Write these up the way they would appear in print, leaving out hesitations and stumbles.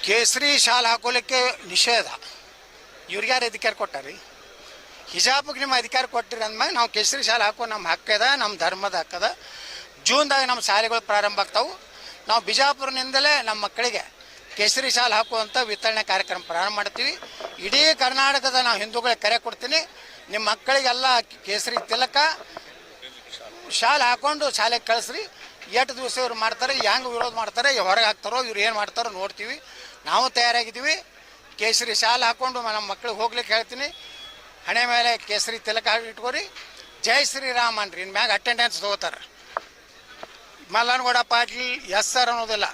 ಕೇಸರಿ ಶಾಲ್ ಹಾಕೋಲಿಕ್ಕೆ ನಿಷೇಧ. ಇವ್ರಿಗೆ ಯಾರು ಅಧಿಕಾರ ಕೊಟ್ಟಾರಿ? ಹಿಜಾಬ್ಗೆ ನಿಮ್ಮ ಅಧಿಕಾರ ಕೊಟ್ಟಿರಿ ಅಂದ್ಮೇಲೆ ನಾವು ಕೇಸರಿ ಶಾಲೆ ಹಾಕೋ ನಮ್ಮ ಹಕ್ಕದ, ನಮ್ಮ ಧರ್ಮದ ಹಕ್ಕದ. ಜೂನ್ದಾಗ ನಮ್ಮ ಶಾಲೆಗಳು ಪ್ರಾರಂಭ ಆಗ್ತಾವೆ. ನಾವು ಬಿಜಾಪುರನಿಂದಲೇ ನಮ್ಮ ಮಕ್ಕಳಿಗೆ ಕೇಸರಿ ಶಾಲೆ ಹಾಕುವಂಥ ವಿತರಣೆ ಕಾರ್ಯಕ್ರಮ ಪ್ರಾರಂಭ ಮಾಡ್ತೀವಿ. ಇಡೀ ಕರ್ನಾಟಕದ ನಾವು ಹಿಂದೂಗಳಿಗೆ ಕರೆ ಕೊಡ್ತೀನಿ, ನಿಮ್ಮ ಮಕ್ಕಳಿಗೆಲ್ಲ ಕೇಸರಿ ತಿಲಕ ಶಾಲೆ ಹಾಕ್ಕೊಂಡು ಶಾಲೆಗೆ ಕಳಿಸ್ರಿ. ಎಷ್ಟು ದಿವಸ ಇವ್ರು ಮಾಡ್ತಾರೆ, ಹೆಂಗೆ ವಿರೋಧ ಮಾಡ್ತಾರೆ, ಹೊರಗೆ ಹಾಕ್ತಾರೋ, ಇವ್ರು ಏನು ಮಾಡ್ತಾರೋ ನೋಡ್ತೀವಿ. ನಾವು ತಯಾರಾಗಿದ್ದೀವಿ. ಕೇಸರಿ ಶಾಲೆ ಹಾಕ್ಕೊಂಡು ನಮ್ಮ ಮಕ್ಕಳಿಗೆ ಹೋಗ್ಲಿಕ್ಕೆ ಹೇಳ್ತೀನಿ. ಹಣೆ ಮೇಲೆ ಕೇಸರಿ ತಿಲಕ ಇಟ್ಕೋರಿ. ಜೈ ಶ್ರೀರಾಮ್ ಅನ್ರಿ. ಇನ್ನು ಮ್ಯಾಗ ಅಟೆಂಡೆನ್ಸ್ ತೊಗೋತಾರೆ. ಮಲ್ಲನಗೌಡ ಪಾಟೀಲ್ ಎಸ್ ಸರ್ ಅನ್ನೋದಿಲ್ಲ,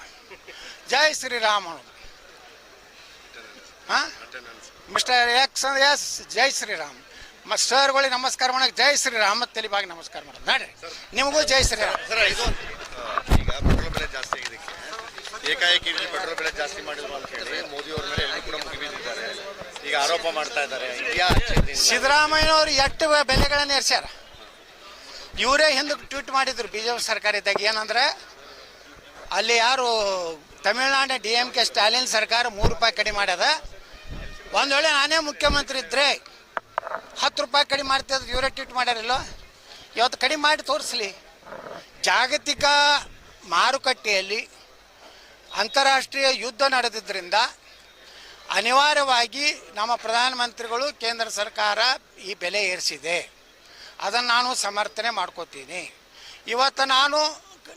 ಜೈ ಶ್ರೀರಾಮ್ ಅನ್ನೋದು. ಹಾಂ, ಮಿಸ್ಟರ್ ಎಕ್ಸ್ ಎಸ್ ಜೈ ಶ್ರೀರಾಮ್. ಸರ್ಗಳಿಗೆ ನಮಸ್ಕಾರ ಮಾಡೋಕೆ ಜೈ ಶ್ರೀರಾಮ್ ತಲೆಬಾಗಿ ನಮಸ್ಕಾರ ಮಾಡೋದು. ನೋಡ್ರಿ, ನಿಮಗೂ ಜೈ ಶ್ರೀರಾಮ್. ಈಗ ಪೆಟ್ರೋಲ್ ಬೆಲೆ ಜಾಸ್ತಿ ಆಗಿದ್ದಕ್ಕೆ ಏಕಾಏಕಿ ಪೆಟ್ರೋಲ್ ಬೆಲೆ ಜಾಸ್ತಿ ಮಾಡಿದ್ರು ಅಂತ ಹೇಳಿ ಮೋದಿ ಅವ್ರ ಮೇಲೆ ಎಲ್ಲರೂ ಕೂಡ ಮುಗಿಬಿದ್ದಿದ್ದಾರೆ. ಈಗ ಆರೋಪ ಮಾಡ್ತಾ ಇದ್ದಾರೆ. ಸಿದ್ದರಾಮಯ್ಯನವರು ಎಷ್ಟು ಬೆಲೆಗಳನ್ನು ಏರ್ಸ್ಯಾರ. ಇವರೇ ಹಿಂದಕ್ಕೆ ಟ್ವೀಟ್ ಮಾಡಿದ್ರು ಬಿಜೆಪಿ ಸರ್ಕಾರ ಇದ್ದಾಗ. ಏನಂದ್ರೆ ಅಲ್ಲಿ ಯಾರು ತಮಿಳ್ನಾಡಿನ DMK ಸ್ಟಾಲಿನ್ ಸರ್ಕಾರ 3 ರೂಪಾಯಿ ಕಡಿಮೆ ಮಾಡ್ಯದ. ಒಂದು ವೇಳೆ ನಾನೇ ಮುಖ್ಯಮಂತ್ರಿ ಇದ್ದರೆ 10 ರೂಪಾಯಿ ಕಡಿಮೆ ಮಾಡ್ತಿದ್ದು ಇವರೇ ಟ್ವೀಟ್ ಮಾಡ್ಯಾರಿಲ್ಲೋ. ಇವತ್ತು ಕಡಿಮೆ ಮಾಡಿ ತೋರಿಸ್ಲಿ. ಜಾಗತಿಕ ಮಾರುಕಟ್ಟೆಯಲ್ಲಿ ಅಂತಾರಾಷ್ಟ್ರೀಯ ಯುದ್ಧ ನಡೆದಿದ್ದರಿಂದ ಅನಿವಾರ್ಯವಾಗಿ ನಮ್ಮ ಪ್ರಧಾನಮಂತ್ರಿಗಳು, ಕೇಂದ್ರ ಸರ್ಕಾರ ಈ ಬೆಲೆ ಏರಿಸಿದೆ. ಅದನ್ನು ನಾನು ಸಮರ್ಥನೆ ಮಾಡ್ಕೋತೀನಿ. ಇವತ್ತು ನಾನು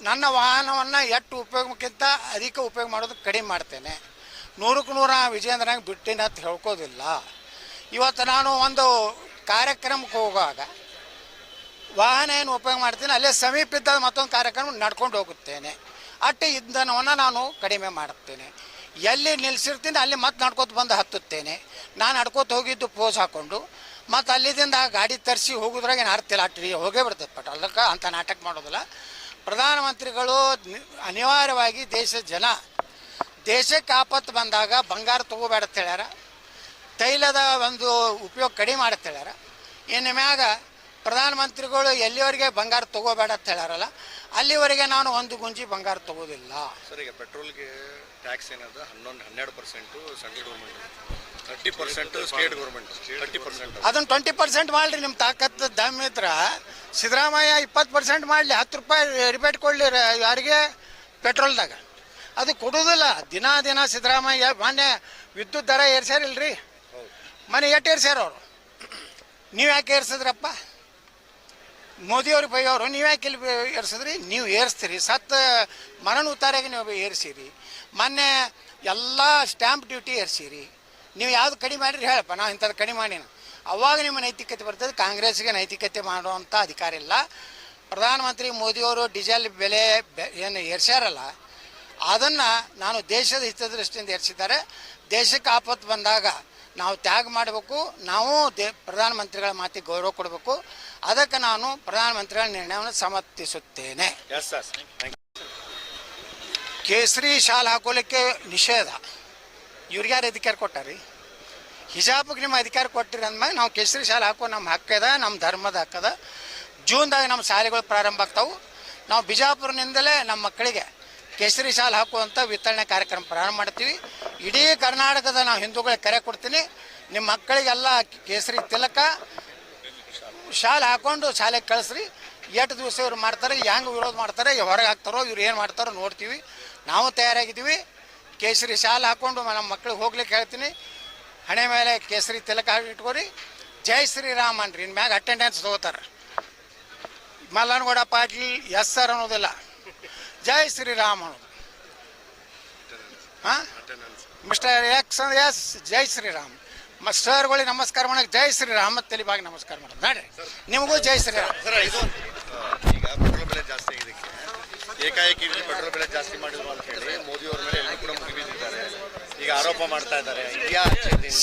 ನನ್ನ ವಾಹನವನ್ನು ಎಷ್ಟು ಉಪಯೋಗಕ್ಕಿಂತ ಅಧಿಕ ಉಪಯೋಗ ಮಾಡೋದಕ್ಕೆ ಕಡಿಮೆ ಮಾಡ್ತೇನೆ. 100ಕ್ಕೆ 100 ವಿಜೇಂದ್ರನಾಗ ಬಿಟ್ಟಿನ ಅಂತ ಹೇಳ್ಕೋದಿಲ್ಲ. ಇವತ್ತು ನಾನು ಒಂದು ಕಾರ್ಯಕ್ರಮಕ್ಕೆ ಹೋಗುವಾಗ ವಾಹನ ಏನು ಉಪಯೋಗ ಮಾಡ್ತೀನಿ, ಅಲ್ಲೇ ಸಮೀಪ ಇದ್ದ ಮತ್ತೊಂದು ಕಾರ್ಯಕ್ರಮ ನಡ್ಕೊಂಡು ಹೋಗುತ್ತೇನೆ. ಅಟ್ಟೆ ಇಂಧನವನ್ನು ನಾನು ಕಡಿಮೆ ಮಾಡುತ್ತೇನೆ. ಎಲ್ಲಿ ನಿಲ್ಲಿಸಿರ್ತೀನಿ ಅಲ್ಲಿ ಮತ್ತೆ ನಡ್ಕೋತ ಬಂದು ಹತ್ತುತ್ತೇನೆ. ನಾನು ನಡ್ಕೋತ ಹೋಗಿದ್ದು ಪೋಸ್ ಹಾಕ್ಕೊಂಡು ಮತ್ತು ಅಲ್ಲಿದಿಂದ ಗಾಡಿ ತರಿಸಿ ಹೋಗೋದ್ರಾಗ ಏನು ಅರ್ತಿಲ್ಲ. ಅಟ್ಟಿ ಹೋಗೇ ಬಿಡ್ತದೆ ಪಟ್. ಅದಕ್ಕೆ ಅಂಥ ನಾಟಕ ಮಾಡೋದಿಲ್ಲ. ಪ್ರಧಾನಮಂತ್ರಿಗಳು ಅನಿವಾರ್ಯವಾಗಿ ದೇಶಕ್ಕೆ ಆಪತ್ತು ಬಂದಾಗ ಬಂಗಾರ ತೊಗೋಬೇಡ ಅಂತ ಹೇಳ್ಯಾರ. ತೈಲದ ಒಂದು ಉಪಯೋಗ ಕಡಿಮೆ ಮಾಡತ್ತೆ ಹೇಳ್ಯಾರ. ಇನ್ನು ಮ್ಯಾಗ ಪ್ರಧಾನಮಂತ್ರಿಗಳು ಎಲ್ಲಿವರೆಗೆ ಬಂಗಾರ ತೊಗೋಬೇಡ ಅಂತ ಹೇಳ್ಯಾರಲ್ಲ, ಅಲ್ಲಿವರೆಗೆ ನಾನು ಒಂದು ಗುಂಜಿ ಬಂಗಾರ ತೊಗೋದಿಲ್ಲ. ಸರ್, ಈಗ ಪೆಟ್ರೋಲ್ಗೆ ಟ್ಯಾಕ್ಸ್ ಏನದ 12% ಸೆಂಟ್ರಲ್ ಗೌರ್ಮೆಂಟ್, 30% ಸ್ಟೇಟ್ ಗೌರ್ಮೆಂಟ್, 30%. ಅದನ್ನು 20% ಮಾಡಿರಿ. ನಿಮ್ಮ ತಾಕತ್ತು ದಮ್ ಇದ್ರೆ ಸಿದ್ದರಾಮಯ್ಯ 20% ಮಾಡಲಿ. 10 ರೂಪಾಯಿ ರಿಬೇಟ್ ಕೊಡಲಿ ಯಾರಿಗೆ ಪೆಟ್ರೋಲ್ದಾಗ. ಅದು ಕೊಡೋದಿಲ್ಲ. ದಿನ ಸಿದ್ದರಾಮಯ್ಯ ಮೊನ್ನೆ ವಿದ್ಯುತ್ ದರ ಏರ್ಸ್ಯಾರಿಲ್ರಿ. ಮನೆ ಎಷ್ಟು ಏರ್ಸ್ಯಾರ ಅವರು? ನೀವು ಯಾಕೆ ಏರ್ಸಿದ್ರಪ್ಪ? ಮೋದಿಯವ್ರಿಗೆ ಬೈಯವರು ನೀವು ಯಾಕೆ ಇಲ್ಲಿ ಏರ್ಸಿದ್ರಿ? ನೀವು ಏರಿಸ್ತೀರಿ. ಮರಣ ಉತ್ತಾರಾಗಿ ನೀವು ಏರಿಸಿರಿ. ಮೊನ್ನೆ ಎಲ್ಲ ಸ್ಟ್ಯಾಂಪ್ ಡ್ಯೂಟಿ ಏರಿಸಿರಿ. ನೀವು ಯಾವ್ದು ಕಡಿಮೆ ಮಾಡಿರಿ ಹೇಳಪ್ಪ, ನಾವು ಇಂಥದ್ದು ಕಡಿಮೆ ಮಾಡಿನ. ಅವಾಗ ನಿಮ್ಮ ನೈತಿಕತೆ ಬರ್ತದೆ. ಕಾಂಗ್ರೆಸ್ಗೆ ನೈತಿಕತೆ ಮಾಡುವಂಥ ಅಧಿಕಾರ ಇಲ್ಲ. ಪ್ರಧಾನಮಂತ್ರಿ ಮೋದಿಯವರು ಡೀಸೆಲ್ ಬೆಲೆ ಏನು ಏರ್ಸ್ಯಾರಲ್ಲ, ಅದನ್ನು ನಾನು ದೇಶದ ಹಿತದೃಷ್ಟಿಯಿಂದ ಏರಿಸಿದ್ದಾರೆ. ದೇಶಕ್ಕೆ ಆಪತ್ತು ಬಂದಾಗ ನಾವು ತ್ಯಾಗ ಮಾಡಬೇಕು. ನಾವು ಪ್ರಧಾನಮಂತ್ರಿಗಳ ಮಾತಿಗೆ ಗೌರವ ಕೊಡಬೇಕು. ಅದಕ್ಕೆ ನಾನು ಪ್ರಧಾನಮಂತ್ರಿಗಳ ನಿರ್ಣಯವನ್ನು ಸಮರ್ಥಿಸುತ್ತೇನೆ. ಕೇಸರಿ ಶಾಲ್ ಹಾಕೋಲಿಕ್ಕೆ ನಿಷೇಧ. ಇವ್ರಿಗೆ ಯಾರು ಅಧಿಕಾರ ಕೊಟ್ಟಾರಿ? ಹಿಜಾಬ್ಗೆ ನಿಮ್ಮ ಅಧಿಕಾರ ಕೊಟ್ಟಿರಿ ಅಂದ್ಮೇಲೆ ನಾವು ಕೇಸರಿ ಶಾಲೆ ಹಾಕೋ ನಮ್ಮ ಹಕ್ಕದ, ನಮ್ಮ ಧರ್ಮದ ಹಕ್ಕದ. ಜೂನ್ದಾಗ ನಮ್ಮ ಶಾಲೆಗಳು ಪ್ರಾರಂಭ ಆಗ್ತಾವೆ. ನಾವು ಬಿಜಾಪುರನಿಂದಲೇ ನಮ್ಮ ಮಕ್ಕಳಿಗೆ ಕೇಸರಿ ಶಾಲೆ ಹಾಕುವಂಥ ವಿತರಣೆ ಕಾರ್ಯಕ್ರಮ ಪ್ರಾರಂಭ ಮಾಡ್ತೀವಿ. ಇಡೀ ಕರ್ನಾಟಕದ ನಾವು ಹಿಂದೂಗಳಿಗೆ ಕರೆ ಕೊಡ್ತೀನಿ, ನಿಮ್ಮ ಮಕ್ಕಳಿಗೆಲ್ಲ ಕೇಸರಿ ತಿಲಕ ಶಾಲೆ ಹಾಕ್ಕೊಂಡು ಶಾಲೆಗೆ ಕಳಿಸ್ರಿ. ಎಷ್ಟು ದಿವಸ ಇವ್ರು ಮಾಡ್ತಾರೆ, ಹೆಂಗೆ ವಿರೋಧ ಮಾಡ್ತಾರೆ, ಹೊರಗೆ ಹಾಕ್ತಾರೋ, ಇವ್ರು ಏನು ಮಾಡ್ತಾರೋ ನೋಡ್ತೀವಿ. ನಾವು ತಯಾರಾಗಿದ್ದೀವಿ. ಕೇಸರಿ ಶಾಲೆ ಹಾಕ್ಕೊಂಡು ನಮ್ಮ ಮಕ್ಕಳಿಗೆ ಹೋಗ್ಲಿಕ್ಕೆ ಹೇಳ್ತೀನಿ. ಹಣೆ ಮೇಲೆ ಕೇಸರಿ ತಿಲಕ ಇಟ್ಕೋರಿ. ಜೈ ಶ್ರೀರಾಮ್ ಅನ್ರಿ. ಇನ್ನು ಮ್ಯಾಗ ಅಟೆಂಡೆನ್ಸ್ ತೊಗೋತಾರೆ. ಮಲ್ಲನಗೌಡ ಪಾಟೀಲ್ ಎಸ್ ಸರ್ ಅನ್ನೋದಿಲ್ಲ, ಜೈ ಶ್ರೀರಾಮ್ ಅನ್ನೋದು. ಹಾಂ, ಮಿಸ್ಟರ್ ಎಕ್ಸ್ ಎಸ್ ಜೈ ಶ್ರೀರಾಮ್. ಸರ್ಗಳಿಗೆ ನಮಸ್ಕಾರ ಮಾಡೋಕೆ ಜೈ ಶ್ರೀರಾಮ್ ತಲೆಬಾಗಿ ನಮಸ್ಕಾರ ಮಾಡೋದು. ನೋಡ್ರಿ, ನಿಮಗೂ ಜೈ ಶ್ರೀರಾಮ್. ಈಗ ಪೆಟ್ರೋಲ್ ಬೆಲೆ ಜಾಸ್ತಿ ಆಗಿದ್ದಕ್ಕೆ ಏಕಾಏಕಿ ಪೆಟ್ರೋಲ್ ಬೆಲೆ ಜಾಸ್ತಿ ಮಾಡಿದ್ರು ಅಂತ ಹೇಳಿ ಮೋದಿ ಅವ್ರ ಮೇಲೆ ಎಲ್ಲರೂ ಕೂಡ ಮುಗಿಬಿದ್ದಿದ್ದಾರೆ. ಈಗ ಆರೋಪ ಮಾಡ್ತಾ ಇದ್ದಾರೆ.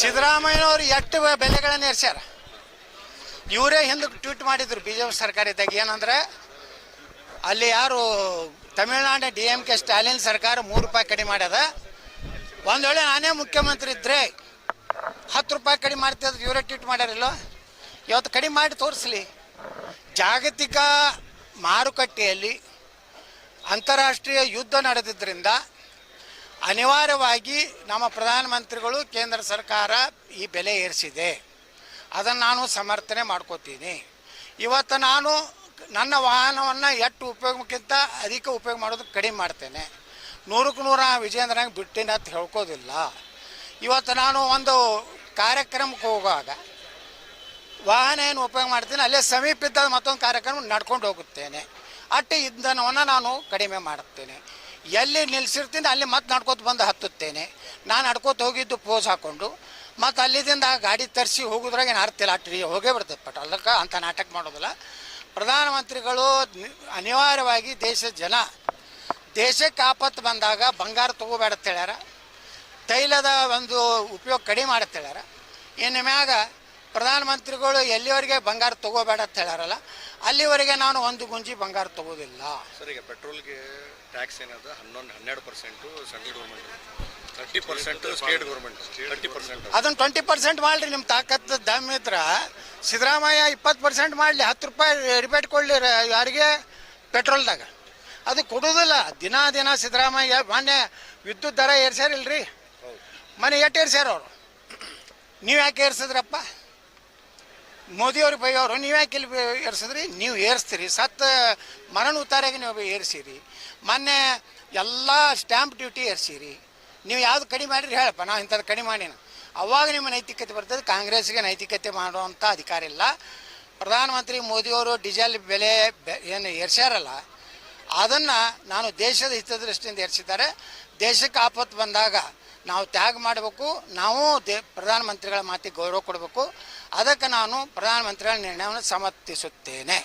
ಸಿದ್ದರಾಮಯ್ಯನವರು ಎಷ್ಟು ಬೆಲೆಗಳನ್ನು ಏರ್ಸ್ಯಾರ. ಇವರೇ ಹಿಂದಕ್ಕೆ ಟ್ವೀಟ್ ಮಾಡಿದ್ರು ಬಿಜೆಪಿ ಸರ್ಕಾರ ಇದ್ದಾಗ. ಏನಂದ್ರೆ ಅಲ್ಲಿ ಯಾರು ತಮಿಳ್ನಾಡಿನ DMK ಸ್ಟಾಲಿನ್ ಸರ್ಕಾರ 3 ರೂಪಾಯಿ ಕಡಿಮೆ ಮಾಡ್ಯದ. ಒಂದು ವೇಳೆ ನಾನೇ ಮುಖ್ಯಮಂತ್ರಿ ಇದ್ದರೆ 10 ರೂಪಾಯಿ ಕಡಿಮೆ ಮಾಡ್ತಿದ್ದು ಇವರೇ ಟ್ವೀಟ್ ಮಾಡ್ಯಾರಿಲ್ಲೋ. ಇವತ್ತು ಕಡಿಮೆ ಮಾಡಿ ತೋರಿಸ್ಲಿ. ಜಾಗತಿಕ ಮಾರುಕಟ್ಟೆಯಲ್ಲಿ ಅಂತಾರಾಷ್ಟ್ರೀಯ ಯುದ್ಧ ನಡೆದಿದ್ದರಿಂದ ಅನಿವಾರ್ಯವಾಗಿ ನಮ್ಮ ಪ್ರಧಾನಮಂತ್ರಿಗಳು ಕೇಂದ್ರ ಸರ್ಕಾರ ಈ ಬೆಲೆ ಏರಿಸಿದೆ, ಅದನ್ನು ನಾನು ಸಮರ್ಥನೆ ಮಾಡ್ಕೋತೀನಿ. ಇವತ್ತು ನಾನು ನನ್ನ ವಾಹನವನ್ನು ಎಷ್ಟು ಉಪಯೋಗಕ್ಕಿಂತ ಅಧಿಕ ಉಪಯೋಗ ಮಾಡೋದು ಕಡಿಮೆ ಮಾಡ್ತೇನೆ. 100ಕ್ಕೆ 100 ವಿಜೇಂದ್ರಂಗೆ ಬಿಟ್ಟಿನ ಅಂತ ಹೇಳ್ಕೋದಿಲ್ಲ. ಇವತ್ತು ನಾನು ಒಂದು ಕಾರ್ಯಕ್ರಮಕ್ಕೆ ಹೋಗುವಾಗ ವಾಹನ ಏನು ಉಪಯೋಗ ಮಾಡ್ತೀನಿ, ಅಲ್ಲೇ ಸಮೀಪ ಇದ್ದ ಮತ್ತೊಂದು ಕಾರ್ಯಕ್ರಮ ನಡ್ಕೊಂಡು ಹೋಗುತ್ತೇನೆ. ಅಟ್ಟು ಇಂಧನವನ್ನು ನಾನು ಕಡಿಮೆ ಮಾಡುತ್ತೇನೆ. ಎಲ್ಲಿ ನಿಲ್ಲಿಸಿರ್ತೀನಿ ಅಲ್ಲಿ ಮತ್ತೆ ನಡ್ಕೋತ ಬಂದು ಹತ್ತುತ್ತೇನೆ. ನಾನು ನಡ್ಕೋತ ಹೋಗಿದ್ದು ಪೋಸ್ ಹಾಕ್ಕೊಂಡು ಮತ್ತು ಅಲ್ಲಿದಿಂದ ಗಾಡಿ ತರಿಸಿ ಹೋಗೋದ್ರಾಗ ಏನು ಅರ್ಥ ಇಲ್ಲ. ಅಟ್ರಿ ಹೋಗೇ ಬರ್ತದೆ ಪಟೋಲಕ್ಕೆ ಅಂತ ನಾಟಕ ಮಾಡೋದಿಲ್ಲ. ಪ್ರಧಾನಮಂತ್ರಿಗಳು ಅನಿವಾರ್ಯವಾಗಿ ದೇಶಕ್ಕೆ ಆಪತ್ತು ಬಂದಾಗ ಬಂಗಾರ ತೊಗೋಬೇಡ ಅಂತ ಹೇಳ್ಯಾರ. ತೈಲದ ಒಂದು ಉಪಯೋಗ ಕಡಿಮೆ ಮಾಡತ್ತೆ ಹೇಳ್ಯಾರ. ಇನ್ನು ಮ್ಯಾಗ ಪ್ರಧಾನಮಂತ್ರಿಗಳು ಎಲ್ಲಿವರೆಗೆ ಬಂಗಾರ ತೊಗೋಬೇಡ ಅಂತ ಹೇಳ್ಯಾರಲ್ಲ, ಅಲ್ಲಿವರೆಗೆ ನಾನು ಒಂದು ಗುಂಜಿ ಬಂಗಾರ ತೊಗೋದಿಲ್ಲ. ಸರ್, ಈಗ ಪೆಟ್ರೋಲ್ಗೆ ಟ್ಯಾಕ್ಸ್ ಏನದ 12% ಸೆಂಟ್ರಲ್ ಗೌರ್ಮೆಂಟ್, 30% ಸ್ಟೇಟ್ ಗೌರ್ಮೆಂಟ್, 30%. ಅದನ್ನು 20% ಮಾಡಿರಿ. ನಿಮ್ಮ ತಾಕತ್ತು ದಮ್ ಇದ್ರ ಸಿದ್ದರಾಮಯ್ಯ 20% ಮಾಡಲಿ, 10 ರೂಪಾಯಿ ರಿಬೇಟ್ ಕೊಡಲಿ ಯಾರಿಗೆ ಪೆಟ್ರೋಲ್ದಾಗ. ಅದು ಕೊಡೋದಿಲ್ಲ. ದಿನ ಸಿದ್ದರಾಮಯ್ಯ ಮೊನ್ನೆ ವಿದ್ಯುತ್ ದರ ಏರ್ಸ್ಯಾರಿಲ್ರಿ, ಮನೆ ಎಷ್ಟು ಏರ್ಸ್ಯಾರ ಅವರು. ನೀವು ಯಾಕೆ ಏರ್ಸಿದ್ರಪ್ಪ? ಮೋದಿಯವ್ರಿಗೆ ಬೈಯವರು ನೀವು ಯಾಕೆ ಇಲ್ಲಿ ಏರ್ಸಿದ್ರಿ? ನೀವು ಏರಿಸ್ತೀರಿ. ಮರಣ ಉತ್ತಾರಿಗೆ ನೀವು ಏರಿಸಿರಿ. ಮೊನ್ನೆ ಎಲ್ಲ ಸ್ಟ್ಯಾಂಪ್ ಡ್ಯೂಟಿ ಏರಿಸಿರಿ. ನೀವು ಯಾವುದು ಕಡಿಮೆ ಮಾಡಿರಿ ಹೇಳಪ್ಪ, ನಾವು ಇಂಥದ್ದು ಕಡಿಮೆ ಮಾಡಿನ. ಅವಾಗ ನಿಮ್ಮ ನೈತಿಕತೆ ಬರ್ತದೆ. ಕಾಂಗ್ರೆಸ್ಗೆ ನೈತಿಕತೆ ಮಾಡುವಂಥ ಅಧಿಕಾರ ಇಲ್ಲ. ಪ್ರಧಾನಮಂತ್ರಿ ಮೋದಿಯವರು ಡೀಸೆಲ್ ಬೆಲೆ ಏನು ಏರ್ಸ್ಯಾರಲ್ಲ, ಅದನ್ನು ನಾನು ದೇಶದ ಹಿತದೃಷ್ಟಿಯಿಂದ ಏರಿಸಿದ್ದಾರೆ. ದೇಶಕ್ಕೆ ಆಪತ್ತು ಬಂದಾಗ ನಾವು ತ್ಯಾಗ ಮಾಡಬೇಕು. ನಾವು ಪ್ರಧಾನಮಂತ್ರಿಗಳ ಮಾತಿಗೆ ಗೌರವ ಕೊಡಬೇಕು. ಅದಕ್ಕೆ ನಾನು ಪ್ರಧಾನಮಂತ್ರಿಗಳ ನಿರ್ಣಯವನ್ನು ಸಮರ್ಥಿಸುತ್ತೇನೆ.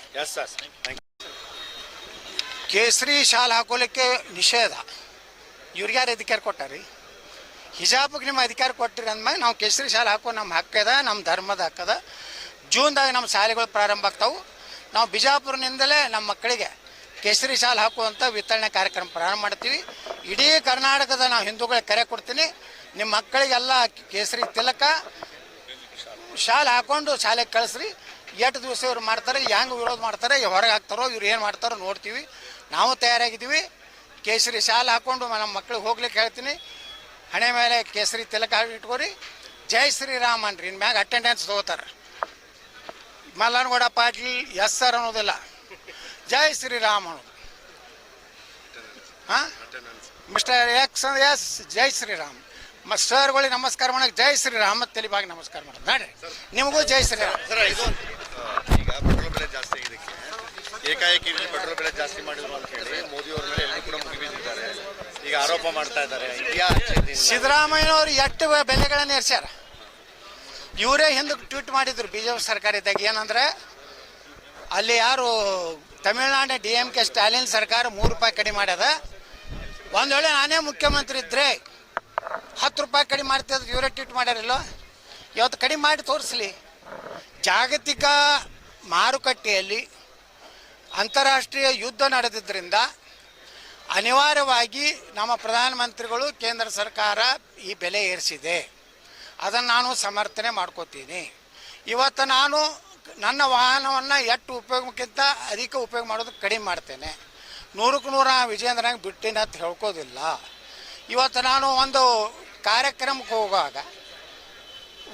ಕೇಸರಿ ಶಾಲ್ ಹಾಕೋಲಿಕ್ಕೆ ನಿಷೇಧ. ಇವ್ರಿಗೆ ಯಾರು ಅಧಿಕಾರ ಕೊಟ್ಟಾರಿ? ಹಿಜಾಬ್ಗೆ ನಿಮ್ಮ ಅಧಿಕಾರ ಕೊಟ್ಟಿರಿ ಅಂದಮೇಲೆ ನಾವು ಕೇಸರಿ ಶಾಲೆ ಹಾಕೋ ನಮ್ಮ ಹಕ್ಕದ, ನಮ್ಮ ಧರ್ಮದ ಹಕ್ಕದ. ಜೂನ್ದಾಗ ನಮ್ಮ ಶಾಲೆಗಳು ಪ್ರಾರಂಭ ಆಗ್ತಾವೆ. ನಾವು ಬಿಜಾಪುರನಿಂದಲೇ ನಮ್ಮ ಮಕ್ಕಳಿಗೆ ಕೇಸರಿ ಶಾಲೆ ಹಾಕುವಂಥ ವಿತರಣೆ ಕಾರ್ಯಕ್ರಮ ಪ್ರಾರಂಭ ಮಾಡ್ತೀವಿ. ಇಡೀ ಕರ್ನಾಟಕದ ನಾವು ಹಿಂದೂಗಳಿಗೆ ಕರೆ ಕೊಡ್ತೀನಿ, ನಿಮ್ಮ ಮಕ್ಕಳಿಗೆಲ್ಲ ಕೇಸರಿ ತಿಲಕ ಶಾಲೆ ಹಾಕ್ಕೊಂಡು ಶಾಲೆಗೆ ಕಳಿಸ್ರಿ. ಎಷ್ಟು ದಿವಸ ಇವ್ರು ಮಾಡ್ತಾರೆ, ಹೆಂಗೆ ವಿರೋಧ ಮಾಡ್ತಾರೆ, ಹೊರಗೆ ಹಾಕ್ತಾರೋ, ಇವ್ರು ಏನು ಮಾಡ್ತಾರೋ ನೋಡ್ತೀವಿ. ನಾವು ತಯಾರಾಗಿದ್ದೀವಿ. ಕೇಸರಿ ಶಾಲೆ ಹಾಕ್ಕೊಂಡು ನಮ್ಮ ಮಕ್ಕಳಿಗೆ ಹೋಗ್ಲಿಕ್ಕೆ ಹೇಳ್ತೀನಿ. ಹಣೆ ಮೇಲೆ ಕೇಸರಿ ತಿಲಕ ಇಟ್ಕೋರಿ. ಜೈ ಶ್ರೀರಾಮ್ ಅನ್ರಿ. ಇನ್ನು ಮ್ಯಾಗ ಅಟೆಂಡೆನ್ಸ್ ತೊಗೋತಾರೆ. ಮಲ್ಲನಗೌಡ ಪಾಟೀಲ್ ಎಸ್ ಸರ್ ಅನ್ನೋದಿಲ್ಲ, ಜೈ ಶ್ರೀರಾಮ್ ಅನ್ನೋದು. ಹಾಂ, ಮಿಸ್ಟರ್ ಎಸ್ ಜೈ ಶ್ರೀರಾಮ್. ಸರ್ಗಳಿಗೆ ನಮಸ್ಕಾರ ಮಾಡೋಕೆ ಜೈ ಶ್ರೀರಾಮ್ ಮತ್ತು ತೆಲಿಬಾಗಿ ನಮಸ್ಕಾರ ಮಾಡೋದು ನೋಡ್ರಿ. ನಿಮಗೂ ಜೈ ಶ್ರೀರಾಮ್. ಸರ್, ಇದು ಈಗ ಪೆಟ್ರೋಲ್ ಬೆಲೆ ಜಾಸ್ತಿ ಆಗಿದ್ದಕ್ಕೆ ಏಕಾಏಕಿ ಪೆಟ್ರೋಲ್ ಬೆಲೆ ಜಾಸ್ತಿ ಮಾಡಿದ್ರು ಅಂತ ಹೇಳಿ ಮೋದಿಯವ್ರ ಮೇಲೆ ಎಲ್ಲರೂ ಕೂಡ ಮುಗಿಬಿದ್ದಿದ್ದಾರೆ. ಈಗ ಆರೋಪ ಮಾಡ್ತಾ ಇದ್ದಾರೆ. ಸಿದ್ದರಾಮಯ್ಯನವರು ಎಷ್ಟು ಬೆಲೆಗಳನ್ನು ಏರ್ಸ್ಯಾರ. ಇವರೇ ಹಿಂದೆ ಟ್ವೀಟ್ ಮಾಡಿದ್ರು ಬಿಜೆಪಿ ಸರ್ಕಾರ ಇದ್ದಾಗ. ಏನಂದ್ರೆ ಅಲ್ಲಿ ಯಾರು ತಮಿಳ್ನಾಡಿನ DMK ಸ್ಟಾಲಿನ್ ಸರ್ಕಾರ 3 ರೂಪಾಯಿ ಕಡಿಮೆ ಮಾಡ್ಯದ. ಒಂದು ವೇಳೆ ನಾನೇ ಮುಖ್ಯಮಂತ್ರಿ ಇದ್ದರೆ 10 ರೂಪಾಯಿ ಕಡಿಮೆ ಮಾಡ್ತಿದ್ರು. ಇವರೇ ಟ್ವೀಟ್ ಮಾಡ್ಯಾರಿಲ್ಲೋ. ಇವತ್ತು ಕಡಿಮೆ ಮಾಡಿ ತೋರಿಸ್ಲಿ. ಜಾಗತಿಕ ಮಾರುಕಟ್ಟೆಯಲ್ಲಿ ಅಂತಾರಾಷ್ಟ್ರೀಯ ಯುದ್ಧ ನಡೆದಿದ್ದರಿಂದ ಅನಿವಾರ್ಯವಾಗಿ ನಮ್ಮ ಪ್ರಧಾನಮಂತ್ರಿಗಳು ಕೇಂದ್ರ ಸರ್ಕಾರ ಈ ಬೆಲೆ ಏರಿಸಿದೆ, ಅದನ್ನು ನಾನು ಸಮರ್ಥನೆ ಮಾಡ್ಕೋತೀನಿ. ಇವತ್ತು ನಾನು ನನ್ನ ವಾಹನವನ್ನು ಎಷ್ಟು ಉಪಯೋಗಕ್ಕಿಂತ ಅಧಿಕ ಉಪಯೋಗ ಮಾಡೋದು ಕಡಿಮೆ ಮಾಡ್ತೇನೆ. 100ಕ್ಕೆ 100 ವಿಜೇಂದ್ರಂಗೆ ಬಿಟ್ಟಿನ ಅಂತ ಹೇಳ್ಕೋದಿಲ್ಲ. ಇವತ್ತು ನಾನು ಒಂದು ಕಾರ್ಯಕ್ರಮಕ್ಕೆ ಹೋಗುವಾಗ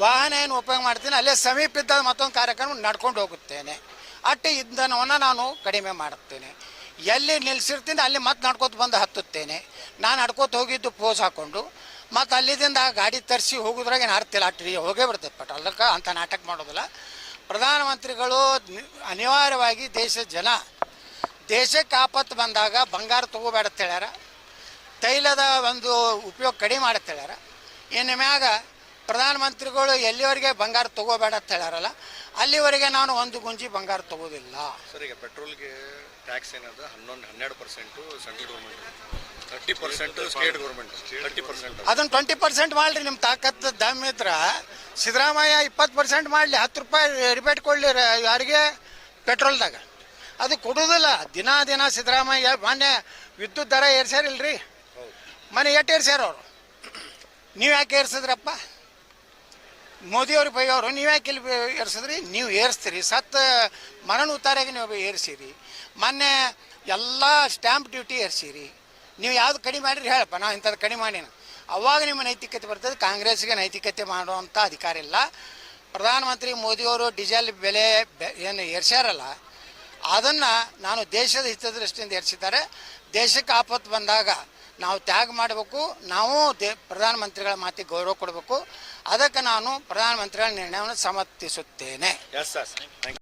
ವಾಹನ ಏನು ಉಪಯೋಗ ಮಾಡ್ತೀನಿ, ಅಲ್ಲೇ ಸಮೀಪ ಇದ್ದ ಮತ್ತೊಂದು ಕಾರ್ಯಕ್ರಮ ನಡ್ಕೊಂಡು ಹೋಗುತ್ತೇನೆ. ಅಟ್ಟು ಇಂಧನವನ್ನು ನಾನು ಕಡಿಮೆ ಮಾಡುತ್ತೇನೆ. ಎಲ್ಲಿ ನಿಲ್ಲಿಸಿರ್ತೀನಿ ಅಲ್ಲಿ ಮತ್ತೆ ನಡ್ಕೋತ ಬಂದು ಹತ್ತುತ್ತೇನೆ. ನಾನು ನಡ್ಕೋತ ಹೋಗಿದ್ದು ಪೋಸ್ ಹಾಕ್ಕೊಂಡು ಮತ್ತು ಅಲ್ಲಿದಿಂದ ಗಾಡಿ ತರಿಸಿ ಹೋಗೋದ್ರಾಗ ಏನು ಅರ್ಥ ಇಲ್ಲ. ಅಟ್ರಿ ಹೋಗೇ ಬರ್ತದೆ ಪಟೋಲಕ್ಕೆ ಅಂತ ನಾಟಕ ಮಾಡೋದಿಲ್ಲ. ಪ್ರಧಾನಮಂತ್ರಿಗಳು ಅನಿವಾರ್ಯವಾಗಿ ದೇಶಕ್ಕೆ ಆಪತ್ತು ಬಂದಾಗ ಬಂಗಾರ ತೊಗೋಬೇಡ ಅಂತ ಹೇಳ್ಯಾರ. ತೈಲದ ಒಂದು ಉಪಯೋಗ ಕಡಿಮೆ ಮಾಡತ್ತೆ ಹೇಳ್ಯಾರ. ಇನ್ನು ಮ್ಯಾಗ ಪ್ರಧಾನಮಂತ್ರಿಗಳು ಎಲ್ಲಿವರೆಗೆ ಬಂಗಾರ ತೊಗೋಬೇಡ ಅಂತ ಹೇಳ್ಯಾರಲ್ಲ, ಅಲ್ಲಿವರೆಗೆ ನಾನು ಒಂದು ಗುಂಜಿ ಬಂಗಾರ ತೊಗೋದಿಲ್ಲ. ಸರ್, ಈಗ ಪೆಟ್ರೋಲ್ಗೆ ಟ್ಯಾಕ್ಸ್ ಏನದ 12% ಸೆಂಟ್ರಲ್ ಗೌರ್ಮೆಂಟ್, 30% ಸ್ಟೇಟ್ ಗೌರ್ಮೆಂಟ್, 30%. ಅದನ್ನು 20% ಮಾಡಿರಿ. ನಿಮ್ಮ ತಾಕತ್ತು ದಮ್ ಇದ್ರ ಸಿದ್ದರಾಮಯ್ಯ 20% ಮಾಡಲಿ, 10 ರೂಪಾಯಿ ರಿಬೇಟ್ ಕೊಡಲಿ ಯಾರಿಗೆ ಪೆಟ್ರೋಲ್ದಾಗ. ಅದು ಕೊಡೋದಿಲ್ಲ. ದಿನ ಸಿದ್ದರಾಮಯ್ಯ ಮೊನ್ನೆ ವಿದ್ಯುತ್ ದರ ಏರ್ಸ್ಯಾರಿಲ್ರಿ, ಮನೆ ಎಷ್ಟು ಏರ್ಸ್ಯಾರ ಅವರು. ನೀವು ಯಾಕೆ ಏರ್ಸಿದ್ರಪ್ಪ? ಮೋದಿಯವ್ರಿಗೆ ಬೈಯವರು ನೀವು ಯಾಕೆ ಇಲ್ಲಿ ಏರಿಸಿದ್ರಿ? ನೀವು ಏರಿಸ್ತೀರಿ. ಮರಣ ಉತ್ತಾರಿಗೆ ನೀವು ಏರಿಸಿರಿ. ಮೊನ್ನೆ ಎಲ್ಲ ಸ್ಟ್ಯಾಂಪ್ ಡ್ಯೂಟಿ ಏರಿಸಿರಿ. ನೀವು ಯಾವ್ದು ಕಡಿಮೆ ಮಾಡಿರಿ ಹೇಳಪ್ಪ, ನಾವು ಇಂಥದ್ದು ಕಡಿಮೆ ಮಾಡೀನಿ, ಅವಾಗ ನಿಮ್ಮ ನೈತಿಕತೆ ಬರ್ತದೆ. ಕಾಂಗ್ರೆಸ್ಗೆ ನೈತಿಕತೆ ಮಾಡುವಂಥ ಅಧಿಕಾರ ಇಲ್ಲ. ಪ್ರಧಾನಮಂತ್ರಿ ಮೋದಿಯವರು ಡೀಸೆಲ್ ಬೆಲೆ ಏನು ಏರ್ಸ್ಯಾರಲ್ಲ, ಅದನ್ನು ನಾನು ದೇಶದ ಹಿತದೃಷ್ಟಿಯಿಂದ ಏರಿಸಿದ್ದಾರೆ. ದೇಶಕ್ಕೆ ಆಪತ್ತು ಬಂದಾಗ ನಾವು ತ್ಯಾಗ ಮಾಡಬೇಕು, ನಾವು ಪ್ರಧಾನಮಂತ್ರಿಗಳ ಮಾತಿಗೆ ಗೌರವ ಕೊಡಬೇಕು. ಅದಕ್ಕೆ ನಾನು ಪ್ರಧಾನಮಂತ್ರಿಗಳ ನಿರ್ಣಯವನ್ನು ಸಮರ್ಥಿಸುತ್ತೇನೆ. Yes sir.